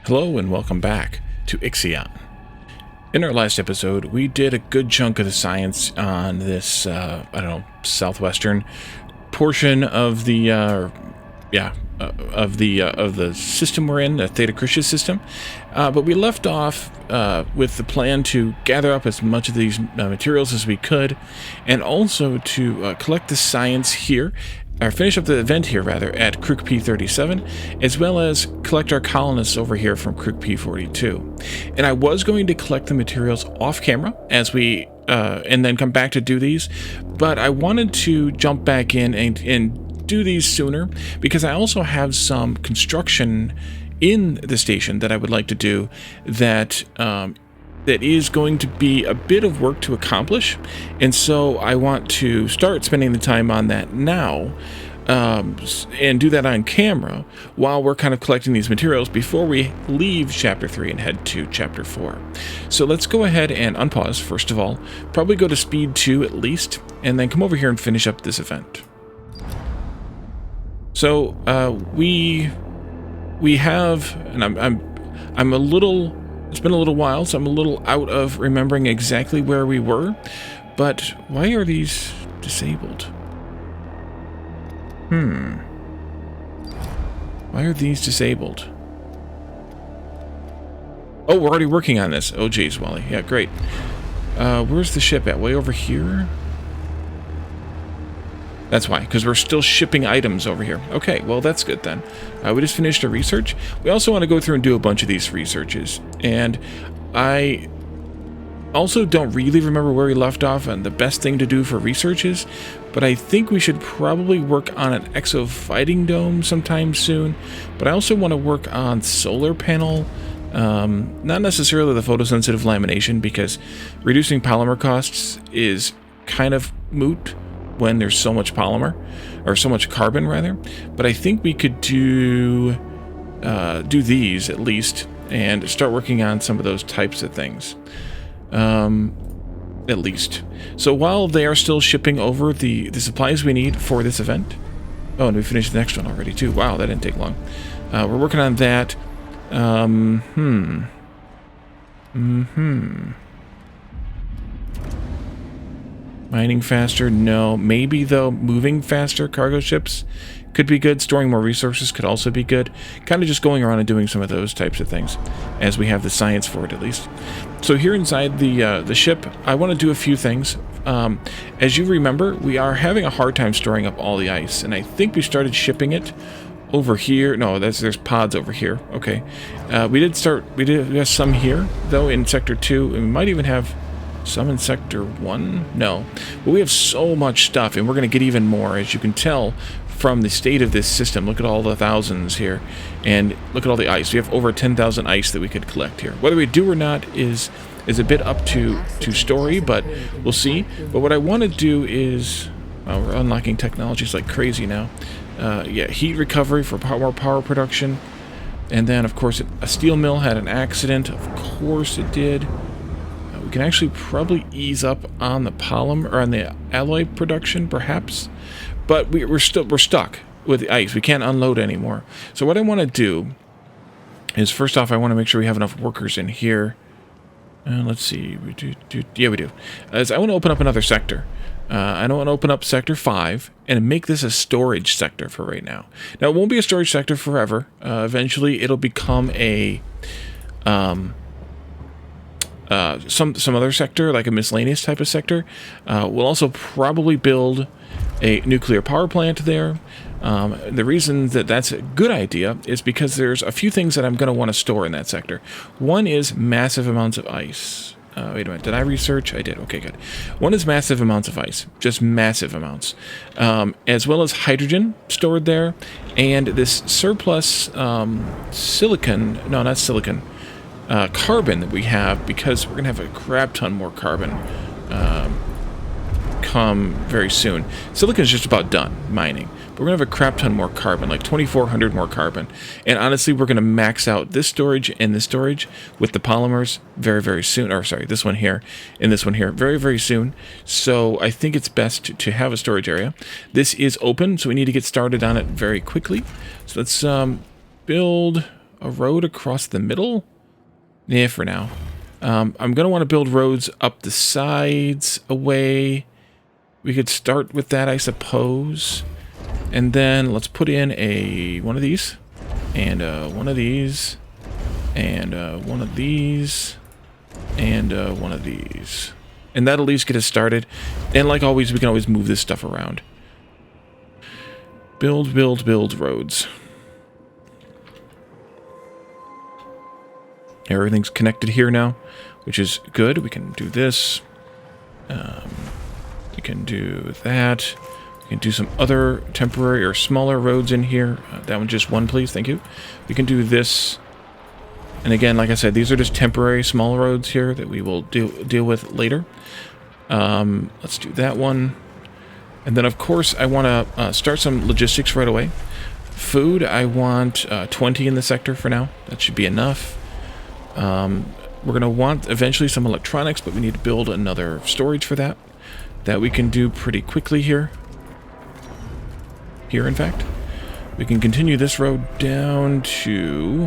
Hello and welcome back to Ixion. In our last episode, we did a good chunk of the science on this, southwestern portion of the, of the system we're in, the Theta Christus system. But we left off with the plan to gather up as much of these materials as we could, and also to collect the science here, or finish up the event here, rather, at Crook P37, as well as collect our colonists over here from Crook P42. And I was going to collect the materials off camera as we, and then come back to do these, but I wanted to jump back in and do these sooner, because I also have some construction in the station that I would like to do that that is going to be a bit of work to accomplish, and so I want to start spending the time on that now, and do that on camera while we're kind of collecting these materials before we leave Chapter 3 and head to Chapter 4. So let's go ahead and unpause, first of all, probably go to Speed 2 at least, and then come over here and finish up this event. So, we have, and I'm a little, it's been a little while, so I'm a little out of remembering exactly where we were, but why are these disabled? Why are these disabled? Oh, we're already working on this. Oh, geez, Wally. Yeah, great. Where's the ship at? Way over here? That's why, because we're still shipping items over here. Okay, well, that's good then. We just finished a research. We also want to go through and do a bunch of these researches. And I also don't really remember where we left off and the best thing to do for researches, but I think we should probably work on an exo fighting dome sometime soon. But I also want to work on solar panel, not necessarily the photosensitive lamination, because reducing polymer costs is kind of moot when there's so much polymer, or so much carbon rather. But I think we could do these at least, and start working on some of those types of things, at least. So while they are still shipping over the supplies we need for this event, oh, and we finished the next one already too. Wow, that didn't take long. We're working on that. Mining faster? No. Maybe, though, moving faster cargo ships could be good. Storing more resources could also be good. Kind of just going around and doing some of those types of things, as we have the science for it, at least. So here inside the ship, I want to do a few things. As you remember, we are having a hard time storing up all the ice, and I think we started shipping it over here. No, there's pods over here. Okay. We have some here, though, in Sector 2, and we might even have some in Sector 1? No. But we have so much stuff, and we're going to get even more, as you can tell from the state of this system. Look at all the thousands here, and look at all the ice. We have over 10,000 ice that we could collect here. Whether we do or not is a bit up to story, but we'll see. But what I want to do is... Oh, we're unlocking technologies like crazy now. Yeah, heat recovery for more power production. And then, of course, a steel mill had an accident. Of course it did. We can actually probably ease up on the polymer, or on the alloy production, perhaps, but we're stuck with the ice. We can't unload anymore. So what I want to do is, first off, I want to make sure we have enough workers in here. Let's see, yeah, we do. As I want to open up another sector. I want to open up Sector 5 and make this a storage sector for right now. Now, it won't be a storage sector forever. Eventually, it'll become a some other sector, like a miscellaneous type of sector. We'll also probably build a nuclear power plant there. The reason that that's a good idea is because there's a few things that I'm going to want to store in that sector. One is massive amounts of ice. Wait a minute, did I research? I did. Okay, good. One is massive amounts of ice, just massive amounts, as well as hydrogen stored there, and this surplus silicon, no, not silicon, carbon that we have, because we're going to have a crap ton more carbon come very soon. Silicon is just about done mining, but we're going to have a crap ton more carbon, like 2,400 more carbon. And honestly, we're going to max out this storage and this storage with the polymers very, very soon. Or sorry, this one here and this one here very, very soon. So I think it's best to have a storage area. This is open, so we need to get started on it very quickly. So let's build... a road across the middle? Yeah, for now. I'm going to want to build roads up the sides away. We could start with that, I suppose. And then let's put in one of these. And one of these. And one of these. And one of these. And that'll at least get us started. And like always, we can always move this stuff around. Build roads. Everything's connected here now, which is good. We can do this. We can do that. We can do some other temporary or smaller roads in here. That one, just one, please. Thank you. We can do this. And again, like I said, these are just temporary small roads here that we will deal with later. Let's do that one. And then, of course, I want to start some logistics right away. Food, I want 20 in the sector for now. That should be enough. We're going to want eventually some electronics, but we need to build another storage for that. That we can do pretty quickly here. Here, in fact. We can continue this road down to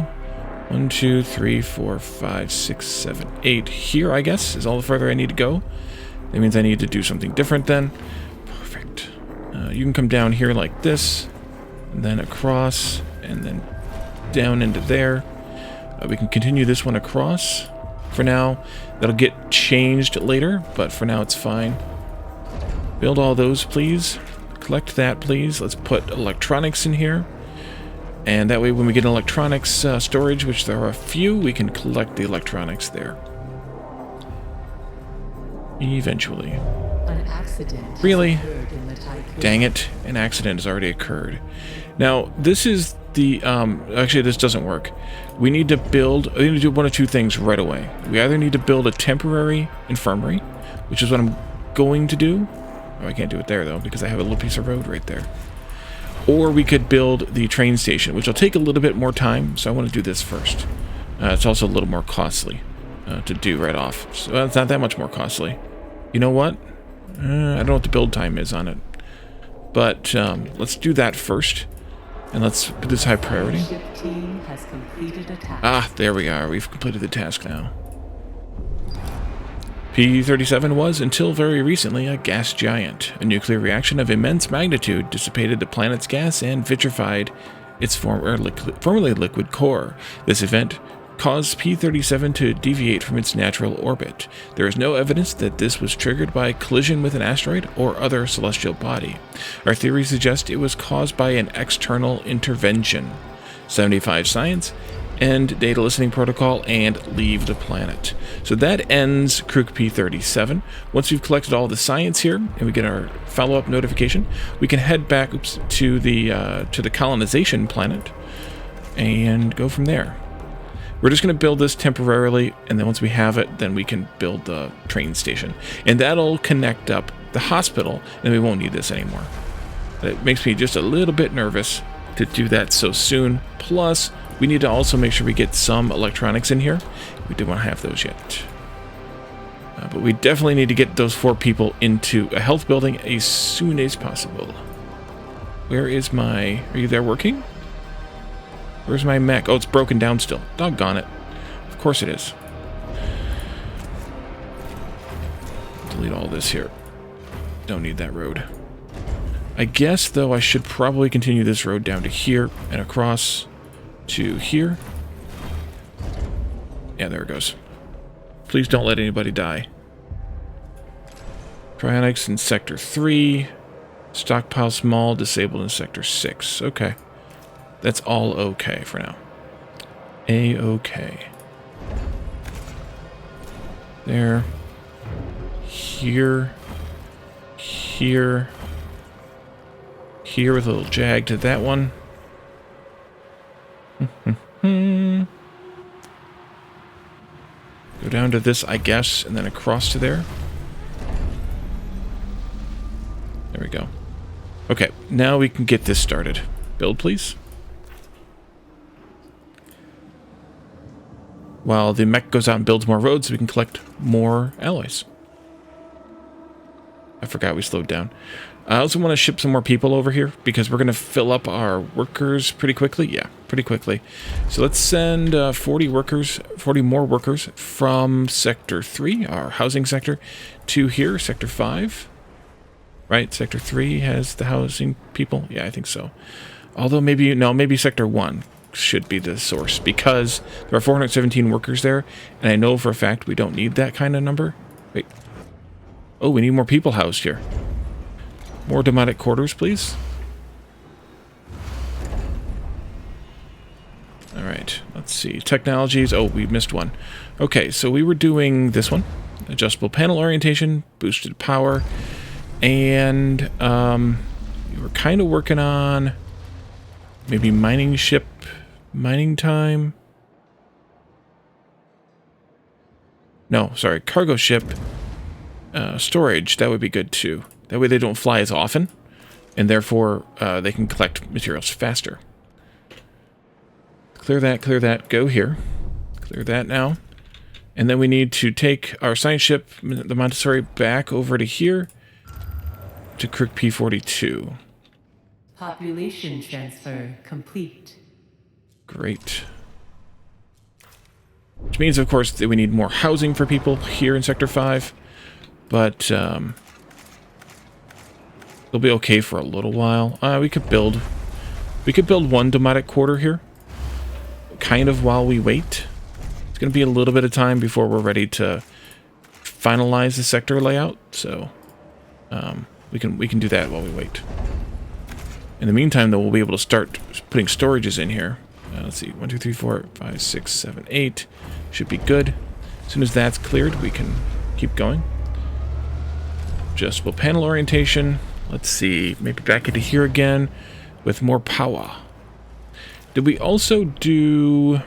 1, 2, 3, 4, 5, 6, 7, 8. Here, I guess, is all the further I need to go. That means I need to do something different then. Perfect. You can come down here like this, and then across, and then down into there. We can continue this one across. For now, that'll get changed later, but for now it's fine. Build all those, please. Collect that, please. Let's put electronics in here. And that way when we get electronics storage, which there are a few, we can collect the electronics there. Eventually. An accident really? in the Tiqqun. Dang it, an accident has already occurred. Now, this is the, actually this doesn't work. We need to do one of two things right away. We either need to build a temporary infirmary, which is what I'm going to do. Oh, I can't do it there though, because I have a little piece of road right there. Or we could build the train station, which will take a little bit more time, so I want to do this first. It's also a little more costly to do right off. So it's not that much more costly. You know what? I don't know what the build time is on it. But let's do that first. And let's put this high priority. Ship team has completed a task. Ah, there we are. We've completed the task now. P-37 was, until very recently, a gas giant. A nuclear reaction of immense magnitude dissipated the planet's gas and vitrified its formerly liquid core. This event caused P-37 to deviate from its natural orbit. There is no evidence that this was triggered by collision with an asteroid or other celestial body. Our theory suggests it was caused by an external intervention. 75 science, end data listening protocol, and leave the planet. So that ends Crook P-37. Once we've collected all the science here and we get our follow-up notification, we can head back to the colonization planet and go from there. We're just going to build this temporarily, and then once we have it, then we can build the train station. And that'll connect up the hospital, and we won't need this anymore. It makes me just a little bit nervous to do that so soon. Plus, we need to also make sure we get some electronics in here. We don't want to have those yet. But we definitely need to get those 4 people into a health building as soon as possible. Where is my... Are you there working? Where's my mech? Oh, it's broken down still. Doggone it. Of course it is. Delete all this here. Don't need that road. I guess, though, I should probably continue this road down to here and across to here. Yeah, there it goes. Please don't let anybody die. Cryonics in Sector 3. Stockpile small, disabled in Sector 6. Okay. That's all okay for now. A-okay. There. Here. Here. Here with a little jag to that one. Go down to this, I guess, and then across to there. There we go. Okay, now we can get this started. Build, please. While the mech goes out and builds more roads, we can collect more alloys. I forgot we slowed down. I also want to ship some more people over here because we're going to fill up our workers pretty quickly. Yeah, pretty quickly. So let's send 40 more workers from Sector 3, our housing sector, to here, Sector 5. Right, Sector 3 has the housing people. Yeah, I think so. Although maybe Sector 1 should be the source because there are 417 workers there, and I know for a fact we don't need that kind of number. Wait. Oh, we need more people housed here. More demotic quarters, please. Alright, let's see. Technologies. Oh, we missed one. Okay, so we were doing this one. Adjustable panel orientation, boosted power, and we were kind of working on maybe mining ship, mining time. No, sorry, cargo ship storage. That would be good too. That way they don't fly as often, and therefore they can collect materials faster. Clear that, go here. Clear that now. And then we need to take our science ship, the Montessori, back over to here to Crook P42. Population transfer complete. Great. Which means, of course, that we need more housing for people here in Sector 5, but they'll be okay for a little while. We could build one demotic quarter here, kind of while we wait. It's going to be a little bit of time before we're ready to finalize the sector layout, so we can do that while we wait. In the meantime, though, we'll be able to start putting storages in here. Let's see, 1, 2, 3, 4, 5, 6, 7, 8 should be good. As soon as that's cleared, we can keep going. Adjustable panel orientation. Let's see, maybe back into here again with more power. Did we also do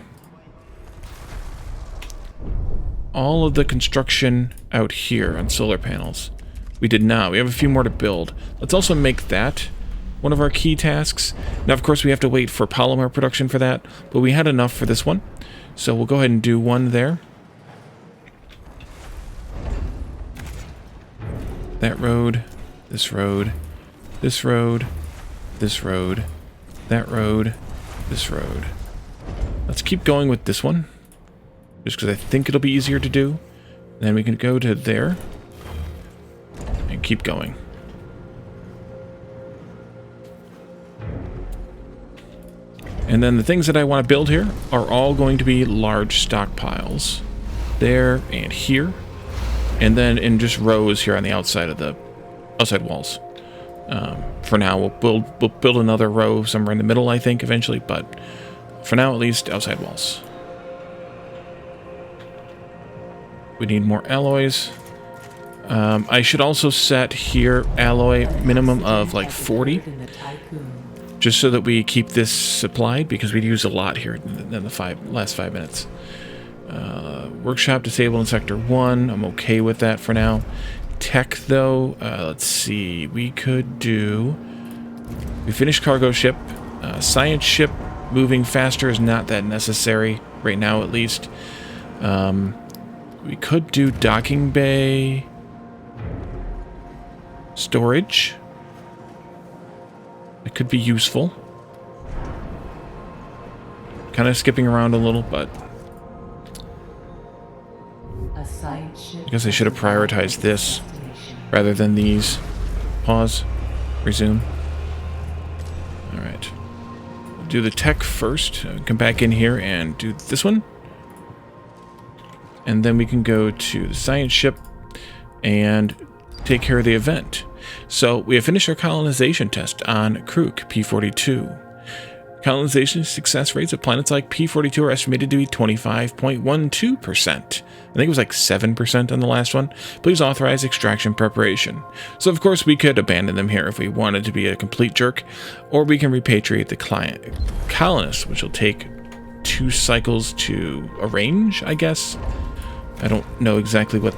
all of the construction out here on solar panels? We did not. We have a few more to build. Let's also make that one of our key tasks. Now, of course, we have to wait for polymer production for that, but we had enough for this one. So we'll go ahead and do one there. That road, this road, this road, this road, that road, this road. Let's keep going with this one, just because I think it'll be easier to do. Then we can go to there and keep going. And then the things that I want to build here are all going to be large stockpiles. There and here. And then in just rows here on the outside of the outside walls. For now, we'll build another row somewhere in the middle, I think, eventually. But for now, at least, outside walls. We need more alloys. I should also set here alloy minimum of like 40. Just so that we keep this supplied, because we'd use a lot here in the last 5 minutes. Workshop disabled in Sector 1. I'm okay with that for now. Tech, though, let's see. We could do... We finished cargo ship. Science ship moving faster is not that necessary, right now at least. We could do docking bay storage. It could be useful. Kind of skipping around a little, but I guess I should have prioritized this rather than these. Pause. Resume. Alright. We'll do the tech first. Come back in here and do this one. And then we can go to the science ship and take care of the event. So we have finished our colonization test on Crook P42. Colonization success rates of planets like P42 are estimated to be 25.12%. I think it was like 7% on the last one. Please authorize extraction preparation. So of course we could abandon them here if we wanted to be a complete jerk, or we can repatriate the colonists, which will take 2 cycles to arrange, I guess. I don't know exactly what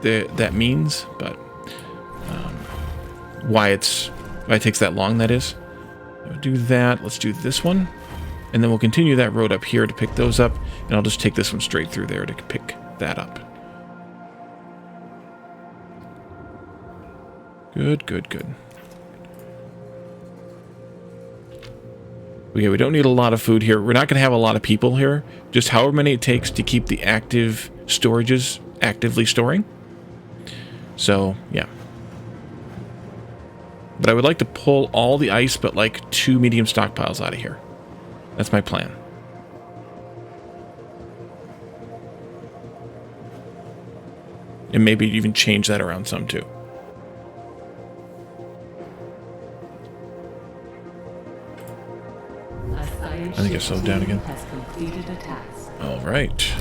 that means, but why it takes that long, that is. We'll do that. Let's do this one. And then we'll continue that road up here to pick those up. And I'll just take this one straight through there to pick that up. Good, good, good. Okay, we don't need a lot of food here. We're not going to have a lot of people here. Just however many it takes to keep the active storages actively storing. So, yeah. But I would like to pull all the ice but like 2 medium stockpiles out of here. That's my plan. And maybe even change that around some too. I think I slowed down again. All right.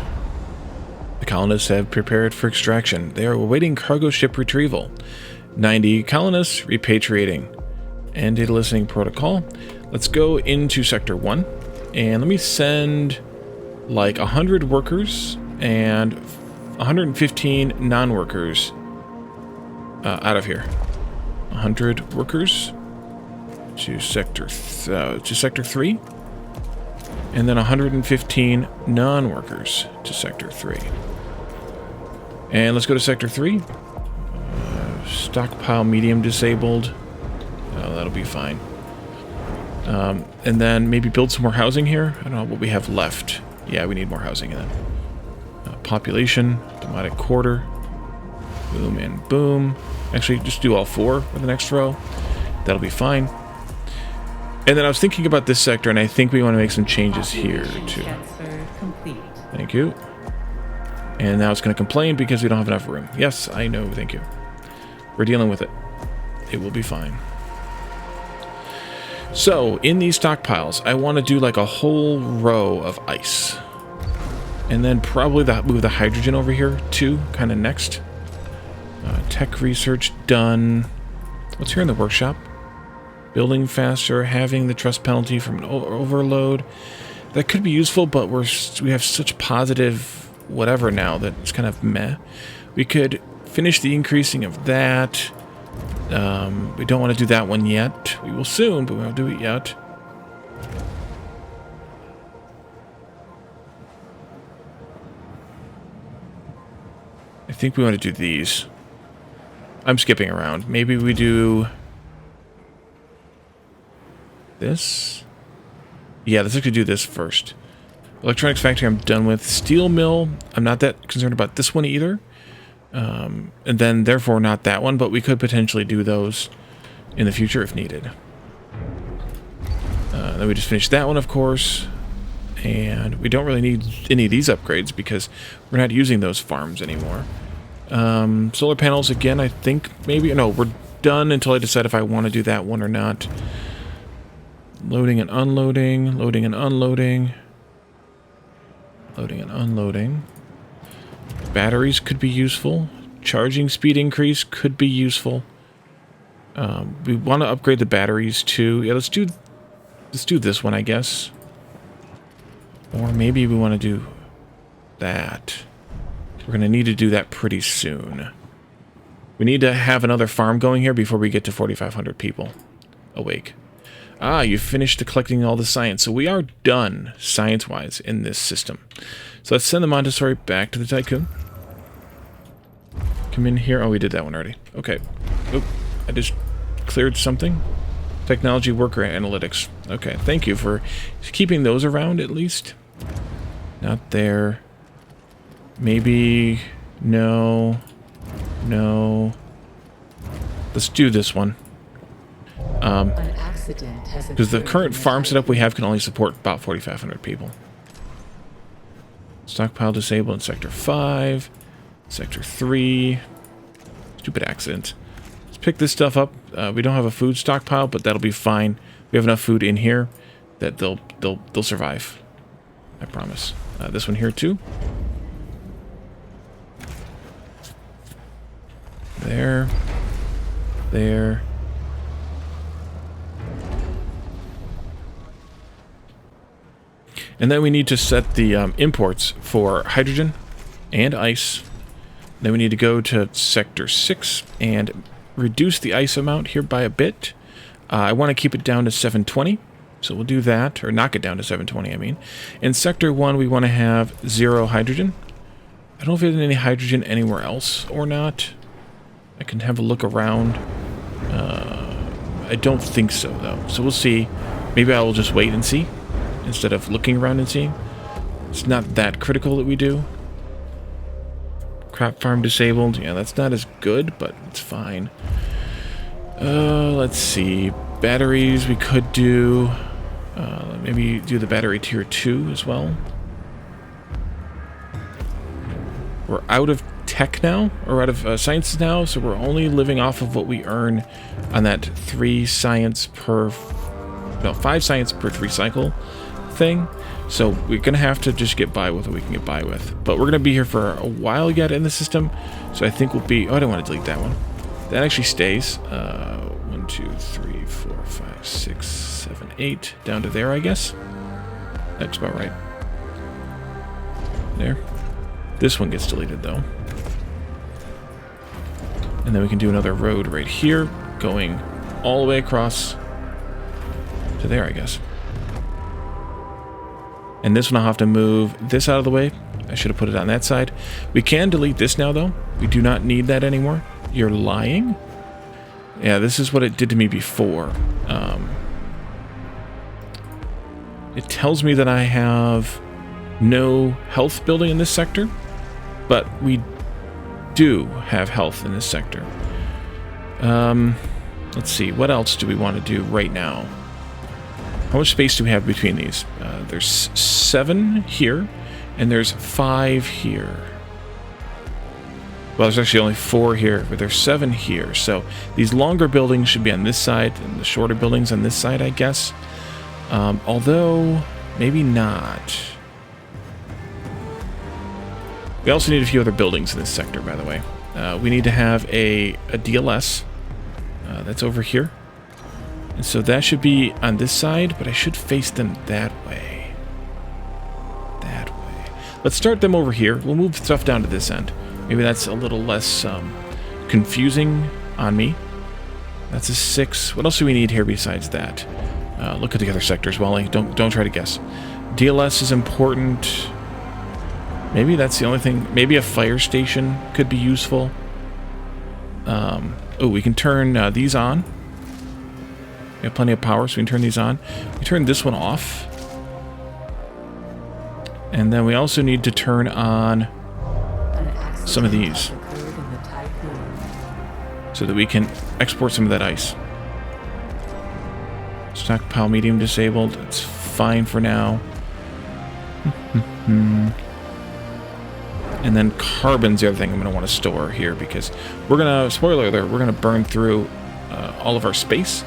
The colonists have prepared for extraction. They are awaiting cargo ship retrieval. 90 colonists repatriating. And data listening protocol. Let's go into Sector 1. And let me send like 100 workers and 115 non-workers out of here. 100 workers to Sector 3. And then 115 non-workers to Sector 3. And let's go to Sector 3. Stockpile medium disabled. Oh, that'll be fine. And then maybe build some more housing here. I don't know what we have left. Yeah, we need more housing then. Population, Demotic quarter. Boom and boom. Actually, just do all 4 for the next row. That'll be fine. And then I was thinking about this sector, and I think we want to make some changes here, too. Thank you. And now it's going to complain because we don't have enough room. Yes, I know, thank you. We're dealing with it. It will be fine. So, in these stockpiles, I want to do like a whole row of ice. And then probably move the hydrogen over here, too, kind of next. Tech research done. What's here in the workshop? Building faster, having the trust penalty from an overload. That could be useful, but we have such positive whatever now that it's kind of meh. We could finish the increasing of that. We don't want to do that one yet. We will soon, but we won't do it yet. I think we want to do these. I'm skipping around. Maybe we do this. Yeah, let's actually do this first. Electronics factory I'm done with. Steel mill, I'm not that concerned about this one either. And then therefore not that one, but we could potentially do those in the future if needed. Then we just finished that one, of course. And we don't really need any of these upgrades because we're not using those farms anymore. Solar panels, again, I think maybe... No, we're done until I decide if I want to do that one or not. Loading and unloading. Loading and unloading. Loading and unloading. Batteries could be useful. Charging speed increase could be useful. We want to upgrade the batteries too. Yeah, let's do this one, I guess. Or maybe we want to do that. We're going to need to do that pretty soon. We need to have another farm going here before we get to 4,500 people awake. Ah, you finished collecting all the science. So we are done, science-wise, in this system. So let's send the Montessori back to the Tiqqun. Come in here. Oh, we did that one already. Okay. Oop, I just cleared something. Technology worker analytics. Okay, thank you for keeping those around at least. Not there. Maybe... No. No. Let's do this one. Because the current farm setup we have can only support about 4,500 people. Stockpile disabled in Sector 5. Sector 3. Stupid accident. Let's pick this stuff up. We don't have a food stockpile, but that'll be fine. We have enough food in here that they'll survive. I promise. This one here too. There. There. And then we need to set the imports for hydrogen and ice. Then we need to go to Sector 6 and reduce the ice amount here by a bit. I want to keep it down to 720. So we'll do that, or knock it down to 720, I mean. In Sector 1, we want to have 0 hydrogen. I don't know if there's any hydrogen anywhere else or not. I can have a look around. I don't think so, though. So we'll see. Maybe I will just wait and see instead of looking around and seeing. It's not that critical that we do. Crop farm disabled. Yeah, that's not as good, but it's fine. Let's see. Batteries we could do. Maybe do the battery tier 2 as well. We're out of tech now, or out of sciences now, so we're only living off of what we earn on that 5 science per recycle thing. So we're going to have to just get by with what we can get by with. But we're going to be here for a while yet in the system, so I think we'll be... Oh, I don't want to delete that one. That actually stays. 1, 2, 3, 4, 5, 6, 7, 8. Down to there, I guess. That's about right. There. This one gets deleted, though. And then we can do another road right here, going all the way across to there, I guess. And this one I'll have to move this out of the way. I should have put it on that side. We can delete this now, though. We do not need that anymore. You're lying? Yeah, this is what it did to me before. It tells me that I have no health building in this sector, but we do have health in this sector. Let's see, what else do we want to do right now? How much space do we have between these? There's 7 here, and there's 5 here. Well, there's actually only 4 here, but there's 7 here. So these longer buildings should be on this side, and the shorter buildings on this side, I guess. Although, maybe not. We also need a few other buildings in this sector, by the way. We need to have a DLS. That's over here. And so that should be on this side, but I should face them that way. That way. Let's start them over here. We'll move stuff down to this end. Maybe that's a little less confusing on me. That's a 6. What else do we need here besides that? Look at the other sectors, Wally. Don't try to guess. DLS is important. Maybe that's the only thing. Maybe a fire station could be useful. Oh, we can turn these on. We have plenty of power, so we can turn these on. We turn this one off. And then we also need to turn on some of these so that we can export some of that ice. Stockpile medium disabled. It's fine for now. And then carbon's the other thing I'm going to want to store here because we're going to, spoiler alert, we're going to burn through all of our space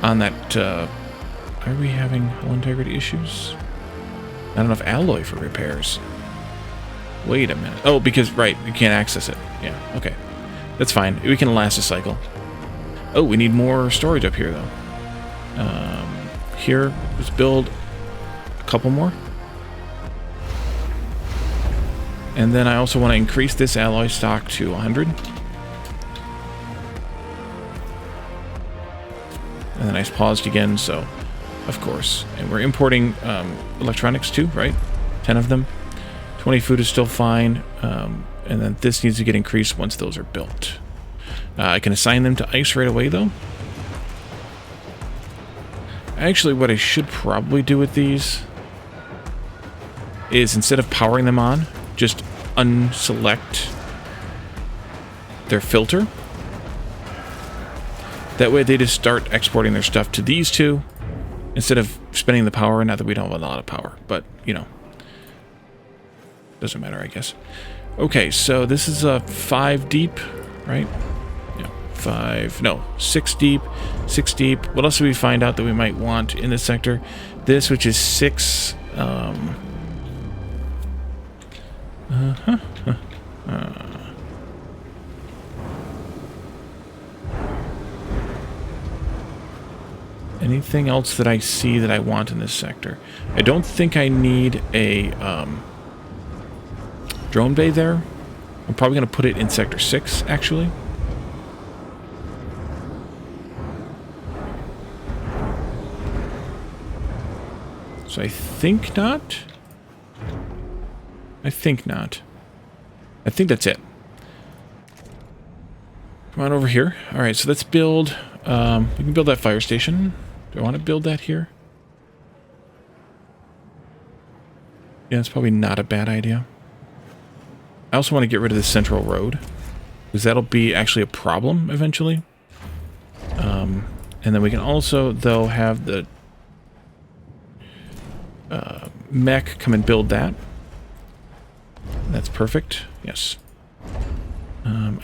on that. Are we having hull integrity issues? Not enough alloy for repairs. Wait a minute. Oh, because, right, we can't access it. Yeah, okay. That's fine. We can last a cycle. Oh, we need more storage up here, though. Here, let's build a couple more. And then I also want to increase this alloy stock to 100. And then I paused again, so of course. And we're importing electronics too, right? 10 of them. 20 food is still fine. And then this needs to get increased once those are built. I can assign them to ice right away, though. Actually, what I should probably do with these is instead of powering them on, just unselect their filter. That way they just start exporting their stuff to these two instead of spending the power. Not that we don't have a lot of power, but, you know, doesn't matter, I guess. Okay, so this is a 5 deep, right? Yeah, 5, no, 6 deep, 6 deep. What else do we find out that we might want in this sector? This, which is 6, anything else that I see that I want in this sector? I don't think I need a drone bay there. I'm probably going to put it in sector 6, actually. So I think not. I think not. I think that's it. Come on over here. All right, so let's build... we can build that fire station. Do I want to build that here? Yeah, it's probably not a bad idea. I also want to get rid of this central road, because that'll be actually a problem eventually. And then we can also, though, have the mech come and build that. That's perfect. Yes.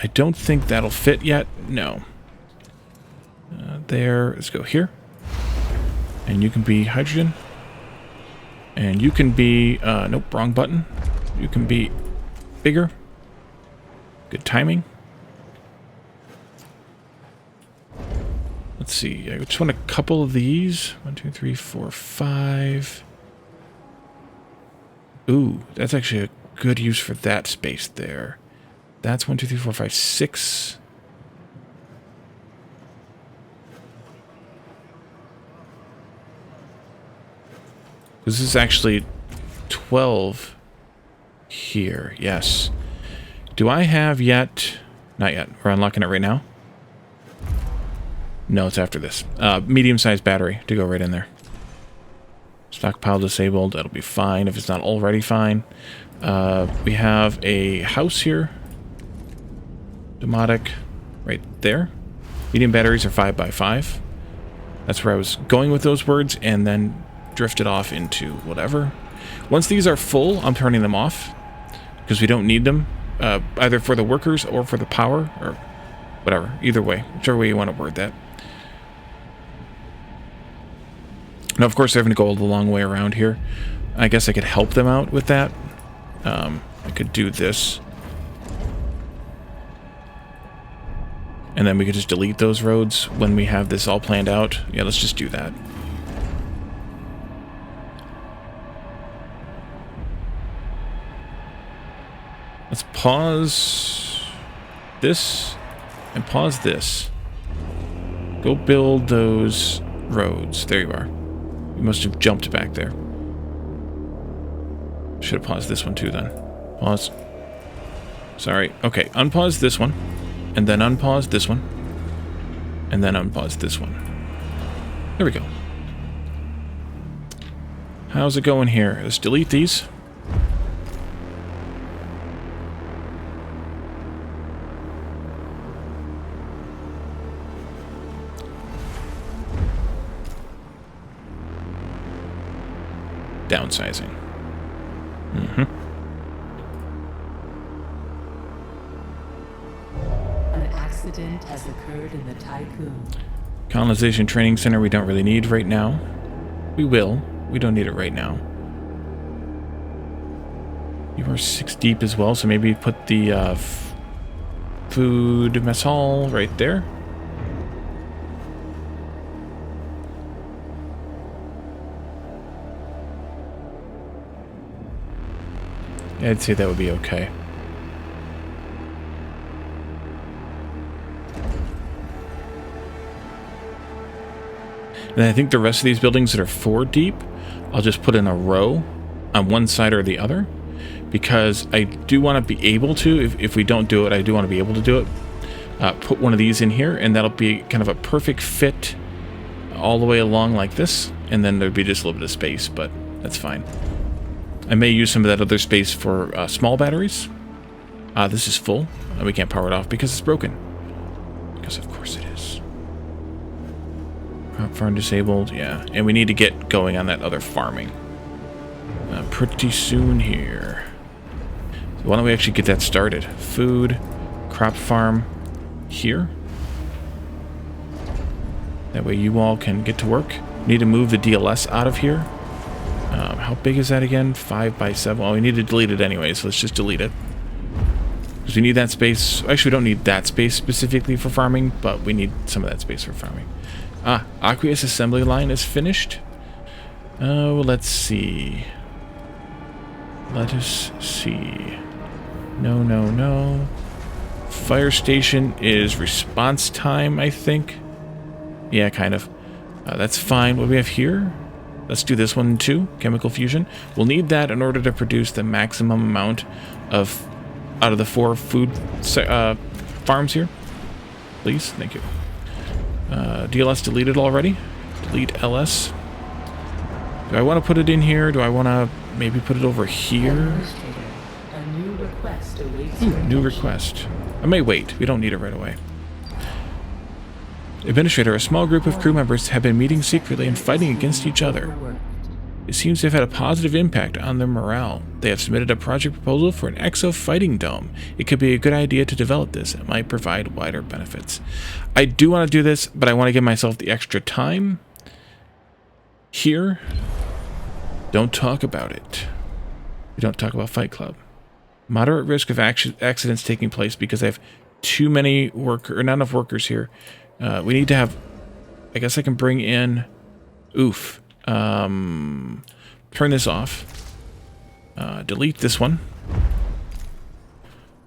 I don't think that'll fit yet. No. There. Let's go here. And you can be hydrogen. And you can be... nope, wrong button. You can be bigger. Good timing. Let's see. I just want a couple of these. 1, 2, 3, 4, 5. Ooh, that's actually a good use for that space there. That's 1, 2, 3, 4, 5, 6. This is actually 12 here. Yes. Do I have yet? Not yet. We're unlocking it right now. No, it's after this. Medium-sized battery to go right in there. Stockpile disabled. That'll be fine if it's not already fine. We have a house here. Demotic right there. Medium batteries are 5x5. That's where I was going with those words, and then drifted off into whatever. Once these are full, I'm turning them off because we don't need them, either for the workers or for the power or whatever. Either way, whichever way you want to word that. Now, of course, they're going to go the long way around here. I guess I could help them out with that. I could do this. And then we could just delete those roads when we have this all planned out. Yeah, let's just do that. Let's pause this and pause this. Go build those roads. There you are. You must have jumped back there. Should have paused this one too then. Pause. Sorry. Okay, unpause this one. And then unpause this one. And then unpause this one. There we go. How's it going here? Let's delete these. Downsizing. An accident has occurred in the Tiqqun. Colonization Training Center we don't really need right now. We will. We don't need it right now. You are 6 deep as well, so maybe put the food mess hall right there. Yeah, I'd say that would be okay. And I think the rest of these buildings that are 4 deep, I'll just put in a row on one side or the other, because I do want to be able to, if we don't do it, I do want to be able to do it. Put one of these in here, and that'll be kind of a perfect fit all the way along like this, and then there'd be just a little bit of space, but that's fine. I may use some of that other space for small batteries. This is full, and we can't power it off because it's broken. Because of course it is. Crop farm disabled, yeah. And we need to get going on that other farming. Pretty soon here. So why don't we actually get that started? Food, crop farm here. That way you all can get to work. Need to move the DLS out of here. How big is that again? 5x7. Well, we need to delete it anyway, so let's just delete it. Because we need that space. Actually, we don't need that space specifically for farming, but we need some of that space for farming. Aqueous assembly line is finished. Oh, let's see. Let us see. No, no, no. Fire station is response time, I think. Yeah, kind of. That's fine. What do we have here? Let's do this one too. Chemical fusion. We'll need that in order to produce the maximum amount of out of the 4 food farms here. please. Thank you. DLS deleted already. Delete LS. Do I want to put it in here? Do I want to maybe put it over here? Administrator, a new request awaits your New attention. request. I may wait. We don't need it right away. Administrator, a small group of crew members have been meeting secretly and fighting against each other. Overworked. It seems to have had a positive impact on their morale. They have submitted a project proposal for an exo fighting dome. It could be a good idea to develop this. It might provide wider benefits. I do want to do this, but I want to give myself the extra time. Here, don't talk about it. We don't talk about Fight Club. Moderate risk of accidents taking place because I have too many not enough workers here. We need to have, I guess I can bring in, turn this off. Delete this one.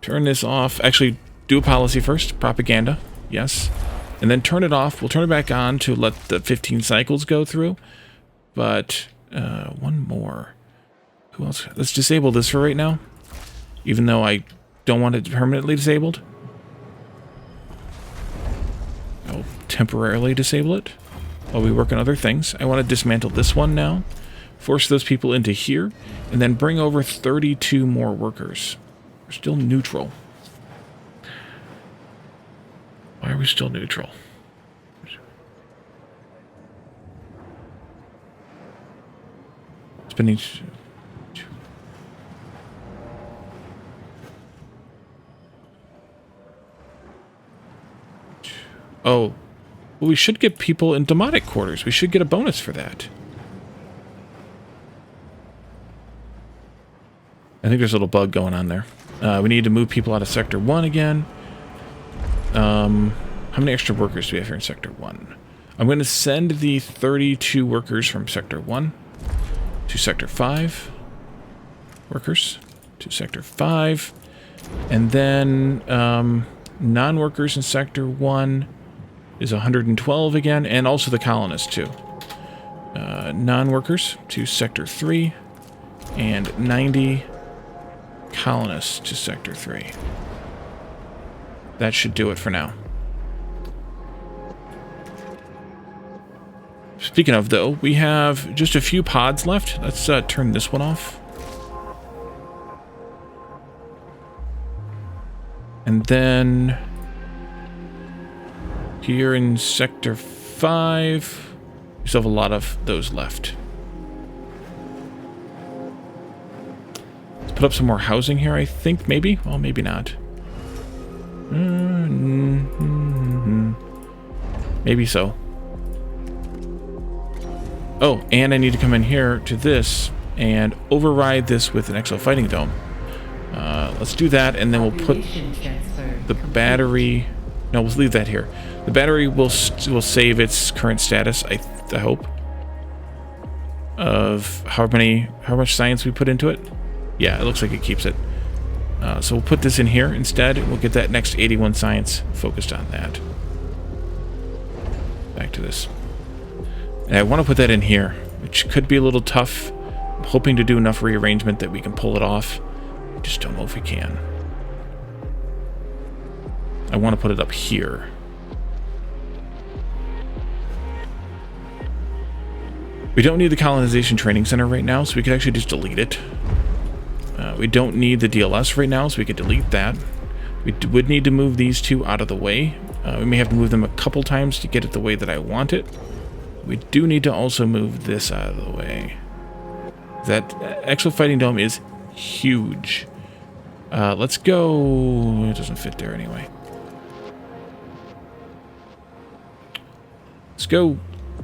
Turn this off. Actually, do a policy first. Propaganda. Yes. And then turn it off. We'll turn it back on to let the 15 cycles go through. But, one more. Who else? Let's disable this for right now. Even though I don't want it permanently disabled. I'll temporarily disable it while we work on other things. I want to dismantle this one now. Force those people into here. And then bring over 32 more workers. We're still neutral. Why are we still neutral? Spending... Oh, well, we should get people in demonic quarters. We should get a bonus for that. I think there's a little bug going on there. We need to move people out of Sector 1 again. How many extra workers do we have here in Sector 1? I'm going to send the 32 workers from Sector 1 to Sector 5. Workers to Sector 5. And then non-workers in Sector 1 is 112 again, and also the colonists too. Non-workers to Sector 3, and 90 colonists to Sector 3. That should do it for now. Speaking of, though, we have just a few pods left. Let's turn this one off. And then here in Sector 5, we still have a lot of those left. Let's put up some more housing here, I think, maybe? Well, maybe not. Maybe so. Oh, and I need to come in here to this and override this with an exo fighting dome. Let's do that, and then we'll put the battery... No, we'll leave that here. The battery will save its current status, I hope, of how much science we put into it. Yeah, it looks like it keeps it. So we'll put this in here instead. We'll get that next 81 science focused on that. Back to this. And I want to put that in here, which could be a little tough. I'm hoping to do enough rearrangement that we can pull it off. I just don't know if we can. I want to put it up here. We don't need the colonization training center right now, so we could actually just delete it. We don't need the DLS right now, so we could delete that. We would need to move these two out of the way. We may have to move them a couple times to get it the way that I want it. We do need to also move this out of the way. That Exo Fighting Dome is huge. Let's go... It doesn't fit there anyway. Let's go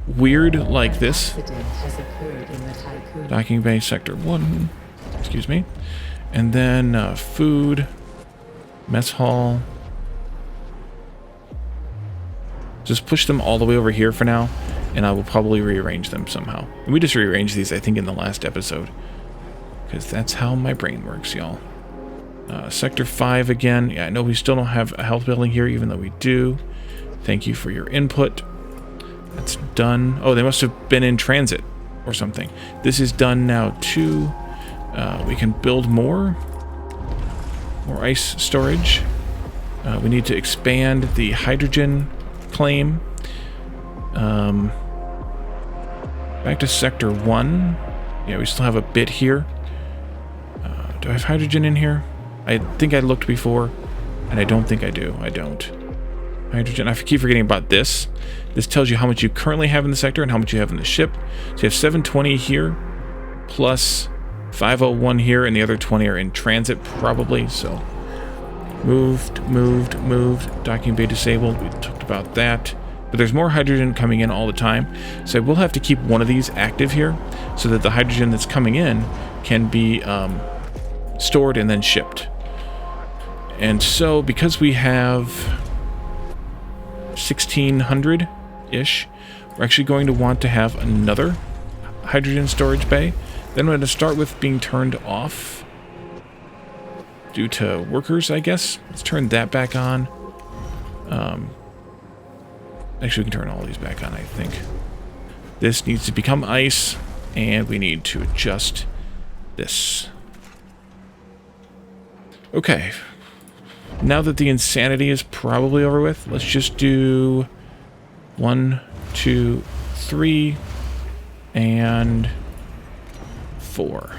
weird like this. Accident has occurred in the Tiqqun. Docking Bay Sector 1. Excuse me. And then food. Mess hall. Just push them all the way over here for now. And I will probably rearrange them somehow. And we just rearranged these, I think, in the last episode. Because that's how my brain works, y'all. Sector 5 again. Yeah, I know we still don't have a health building here, even though we do. Thank you for your input. That's done. Oh, they must have been in transit or something. This is done now, too. We can build more ice storage. We need to expand the hydrogen claim. Back to Sector 1. Yeah, we still have a bit here. Do I have hydrogen in here? I think I looked before, and I don't think I do. I don't. Hydrogen. I keep forgetting about this. This tells you how much you currently have in the sector and how much you have in the ship. So you have 720 here, plus 501 here, and the other 20 are in transit, probably. So moved. Docking bay disabled. We talked about that. But there's more hydrogen coming in all the time. So I will have to keep one of these active here so that the hydrogen that's coming in can be stored and then shipped. And so because we have 1,600-ish, we're actually going to want to have another hydrogen storage bay. Then we're going to start with being turned off due to workers, I guess. Let's turn that back on. Actually, we can turn all these back on, I think. This needs to become ice, and we need to adjust this. Okay. Now that the insanity is probably over with, let's just do 1, 2, 3, and 4.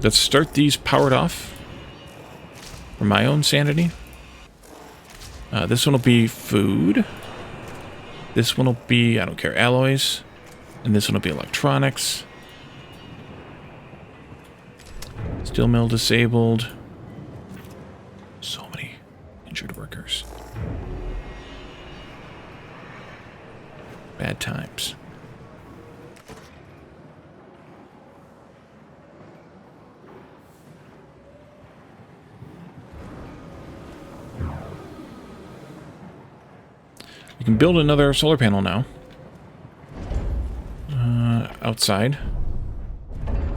Let's start these powered off for my own sanity. This one will be food. This one will be, I don't care, alloys. And this one will be electronics. Steel mill disabled. So many injured workers. Bad times. You can build another solar panel now. Outside.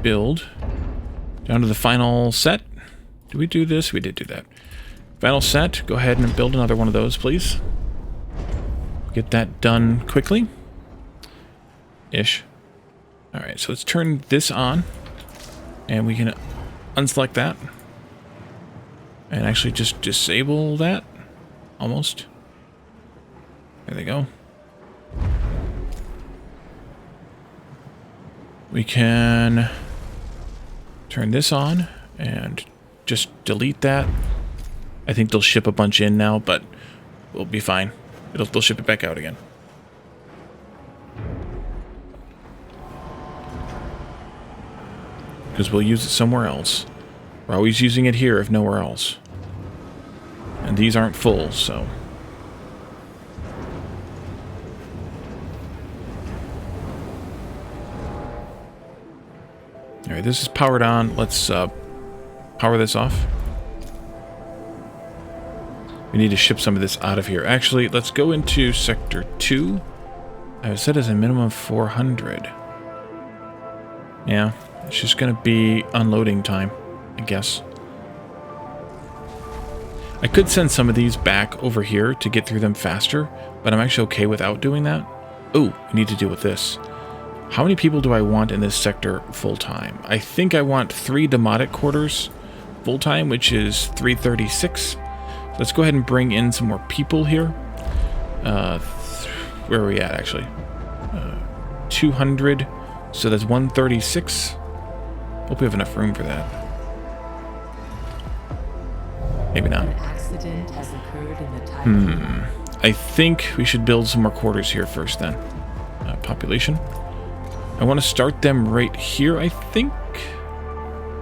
Build. Down to the final set. Did we do this? We did do that. Final set. Go ahead and build another one of those, please. Get that done quickly. Ish. Alright, so let's turn this on. And we can unselect that. And actually just disable that. Almost. There they go. We can turn this on and just delete that. I think they'll ship a bunch in now, but we'll be fine. They'll ship it back out again. Because we'll use it somewhere else. We're always using it here if nowhere else. And these aren't full, so... Alright, this is powered on. Let's power this off. We need to ship some of this out of here. Actually, let's go into Sector 2. I was set as a minimum of 400. Yeah, it's just going to be unloading time, I guess. I could send some of these back over here to get through them faster, but I'm actually okay without doing that. Oh, I need to deal with this. How many people do I want in this sector full-time? I think I want 3 demotic quarters full-time, which is 336. Let's go ahead and bring in some more people here. Where are we at, actually? 200. So that's 136. Hope we have enough room for that. Maybe not. An accident has occurred in the Tiqqun. I think we should build some more quarters here first, then. Population. I want to start them right here, I think.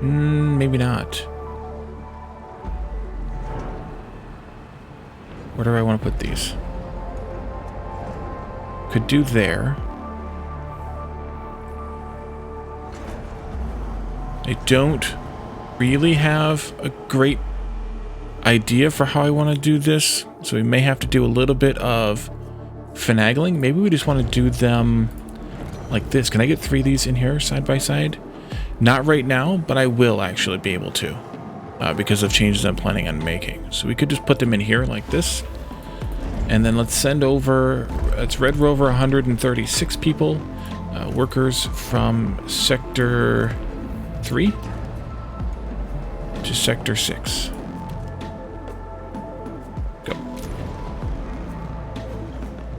Maybe not. Where do I want to put these? Could do there. I don't really have a great idea for how I want to do this, so we may have to do a little bit of finagling. Maybe we just want to do them like this. Can I get 3 of these in here side by side? Not right now, but I will actually be able to because of changes I'm planning on making. So we could just put them in here like this. And then let's send over, it's Red Rover 136 people. Workers from Sector 3 to Sector 6. Go.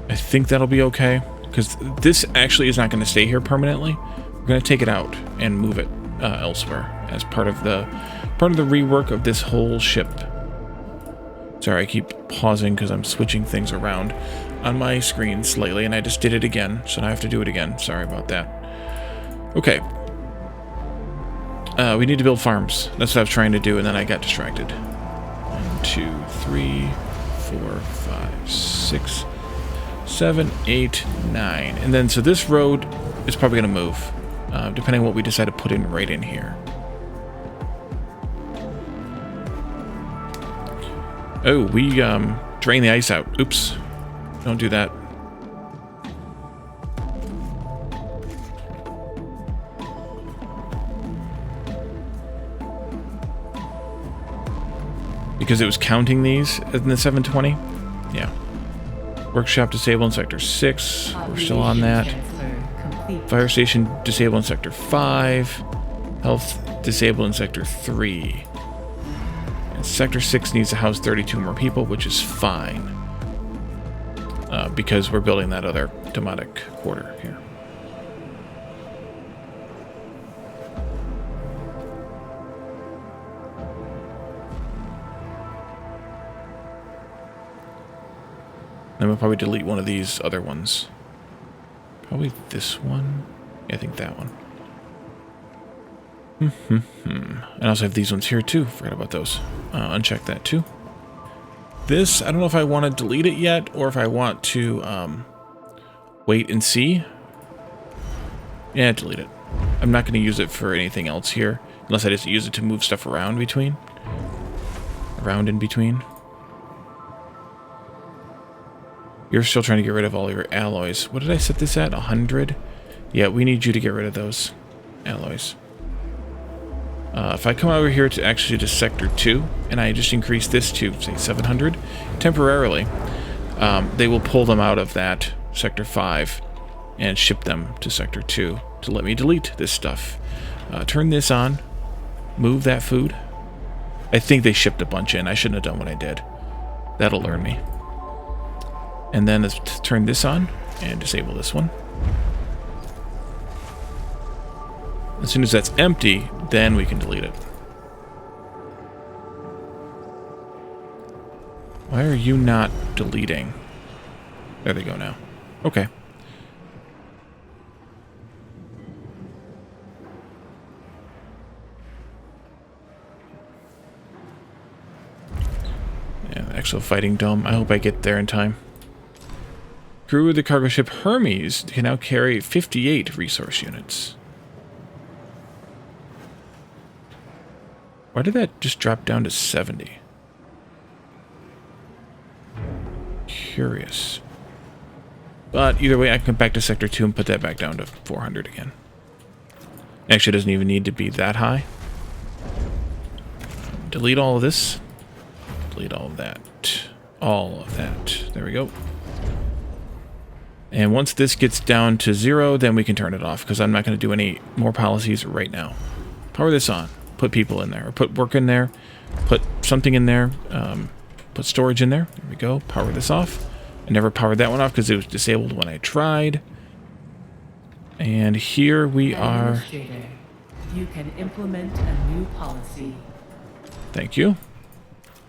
I think that'll be okay, because this actually is not going to stay here permanently. We're going to take it out and move it elsewhere as part of the rework of this whole ship. Sorry, I keep pausing because I'm switching things around on my screen slightly, and I just did it again, so now I have to do it again. Sorry about that. Okay. We need to build farms. That's what I was trying to do, and then I got distracted. 1, 2, 3, 4, 5, 6, 7, 8, 9. And then, so this road is probably going to move, depending on what we decide to put in right in here. Oh, we drain the ice out. Oops. Don't do that. Because it was counting these in the 720? Yeah. Workshop disabled in Sector 6. We're still on that. Fire station disabled in Sector 5. Health disabled in Sector 3. And Sector 6 needs to house 32 more people, which is fine. Because we're building that other demotic quarter here. Then we'll probably delete one of these other ones. Probably this one. Yeah, I think that one. I also have these ones here too. Forgot about those. Uncheck that too. This, I don't know if I want to delete it yet, or if I want to wait and see. Yeah, delete it. I'm not going to use it for anything else here, unless I just use it to move stuff around between. Around in between. You're still trying to get rid of all your alloys. What did I set this at? 100? Yeah, we need you to get rid of those alloys. If I come over here to actually to Sector 2, and I just increase this to, say, 700, temporarily, they will pull them out of that Sector 5 and ship them to Sector 2 to let me delete this stuff. Turn this on. Move that food. I think they shipped a bunch in. I shouldn't have done what I did. That'll learn me. And then let's turn this on and disable this one. As soon as that's empty, then we can delete it. Why are you not deleting? There they go now. Okay. Yeah, the actual fighting dome. I hope I get there in time. Crew of the cargo ship Hermes can now carry 58 resource units. Why did that just drop down to 70? Curious. But either way, I can come back to Sector 2 and put that back down to 400 again. Actually, it doesn't even need to be that high. Delete all of this. Delete all of that. All of that. There we go. And once this gets down to 0, then we can turn it off, because I'm not going to do any more policies right now. Power this on. Put people in there, or put work in there, put something in there, put storage in there. There we go. Power this off. I never powered that one off because it was disabled when I tried. And here we are. You can implement a new policy. Thank you.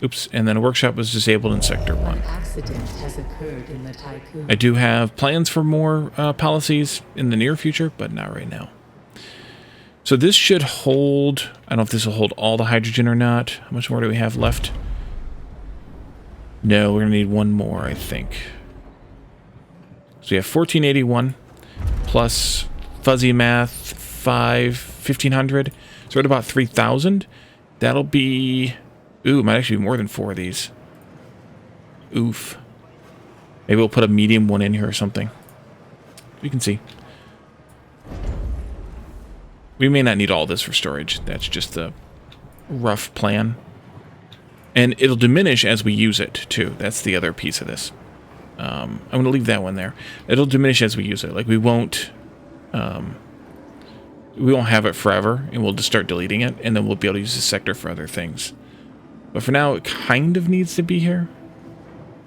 Oops, and then a workshop was disabled in Sector 1. An accident has occurred in the Tiqqun. I do have plans for more policies in the near future, but not right now. So this should hold, I don't know if this will hold all the hydrogen or not. How much more do we have left? No, we're going to need one more, I think. So we have 1481 plus fuzzy math 1500. So we're at about 3000. That'll be, ooh, it might actually be more than 4 of these. Oof. Maybe we'll put a medium one in here or something. We can see. We may not need all this for storage. That's just the rough plan. And it'll diminish as we use it, too. That's the other piece of this. I'm going to leave that one there. It'll diminish as we use it. Like, we won't We won't have it forever, and we'll just start deleting it, and then we'll be able to use this sector for other things. But for now, it kind of needs to be here,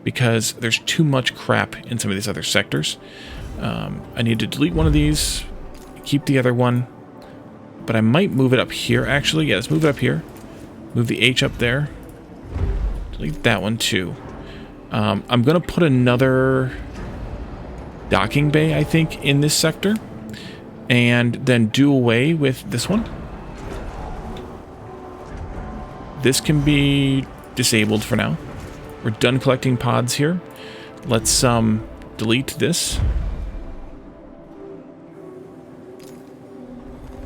because there's too much crap in some of these other sectors. I need to delete one of these, keep the other one, but I might move it up here, actually. Yeah, let's move it up here. Move the H up there. Delete that one, too. I'm going to put another docking bay, I think, in this sector, and then do away with this one. This can be disabled for now. We're done collecting pods here. Let's delete this.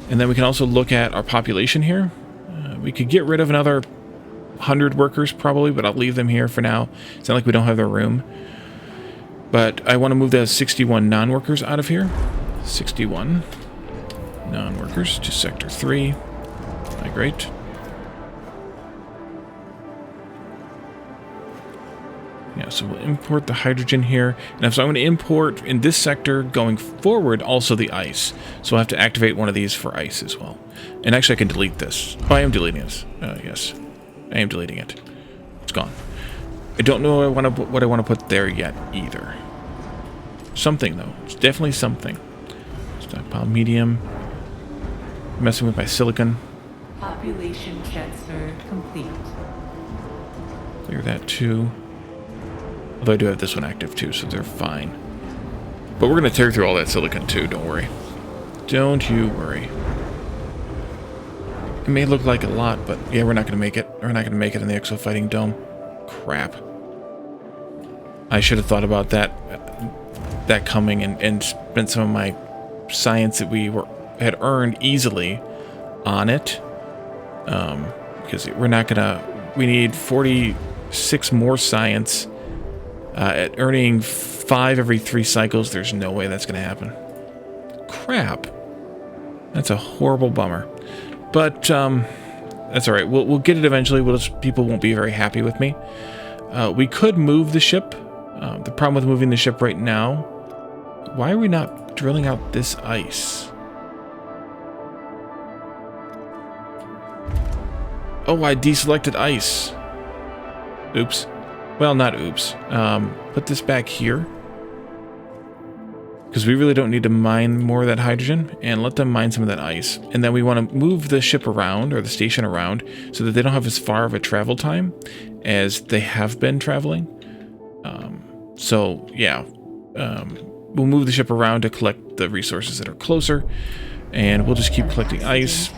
And then we can also look at our population here. We could get rid of another 100 workers probably, but I'll leave them here for now. It's not like we don't have their room. But I want to move the 61 non-workers out of here. 61 non-workers to Sector 3. Migrate. Yeah, so we'll import the hydrogen here. And so I'm going to import, in this sector, going forward, also the ice. So I'll have to activate one of these for ice as well. And actually, I can delete this. Oh, I am deleting this. Yes, I am deleting it. It's gone. I don't know what I want to put there yet, either. Something, though. It's definitely something. Stockpile medium. Messing with my silicon. Population transfer complete. Clear that, too. Although I do have this one active too, so they're fine. But we're going to tear through all that silicon too, don't worry. Don't you worry. It may look like a lot, but yeah, we're not going to make it. We're not going to make it in the Exo Fighting Dome. Crap. I should have thought about that coming and spent some of my science that we had earned easily on it. Because we're not going to... We need 46 more science. At earning 5 every 3 cycles, there's no way that's going to happen. Crap. That's a horrible bummer. But, that's alright. We'll get it eventually. People won't be very happy with me. We could move the ship. The problem with moving the ship right now... Why are we not drilling out this ice? Oh, I deselected ice. Oops. Well, not oops. Put this back here. Because we really don't need to mine more of that hydrogen. And let them mine some of that ice. And then we want to move the ship around, or the station around, so that they don't have as far of a travel time as they have been traveling. So, yeah. We'll move the ship around to collect the resources that are closer. And we'll just keep collecting ice.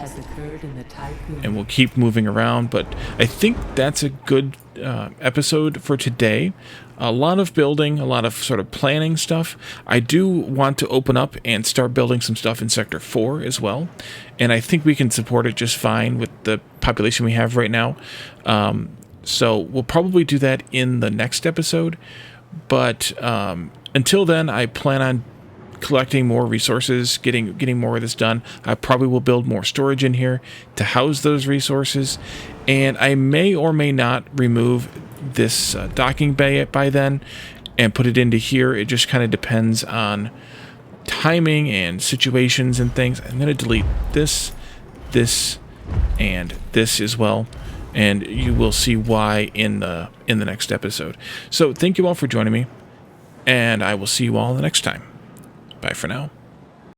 And we'll keep moving around. But I think that's a good episode for today. A lot of building, a lot of sort of planning stuff. I do want to open up and start building some stuff in Sector 4 as well. And I think we can support it just fine with the population we have right now. So we'll probably do that in the next episode. But until then, I plan on collecting more resources, getting more of this done. I probably will build more storage in here to house those resources, and I may or may not remove this docking bay by then and put it into here. It just kind of depends on timing and situations and things. I'm going to delete this, and this as well, and you will see why in the next episode. So thank you all for joining me, and I will see you all the next time. Bye for now.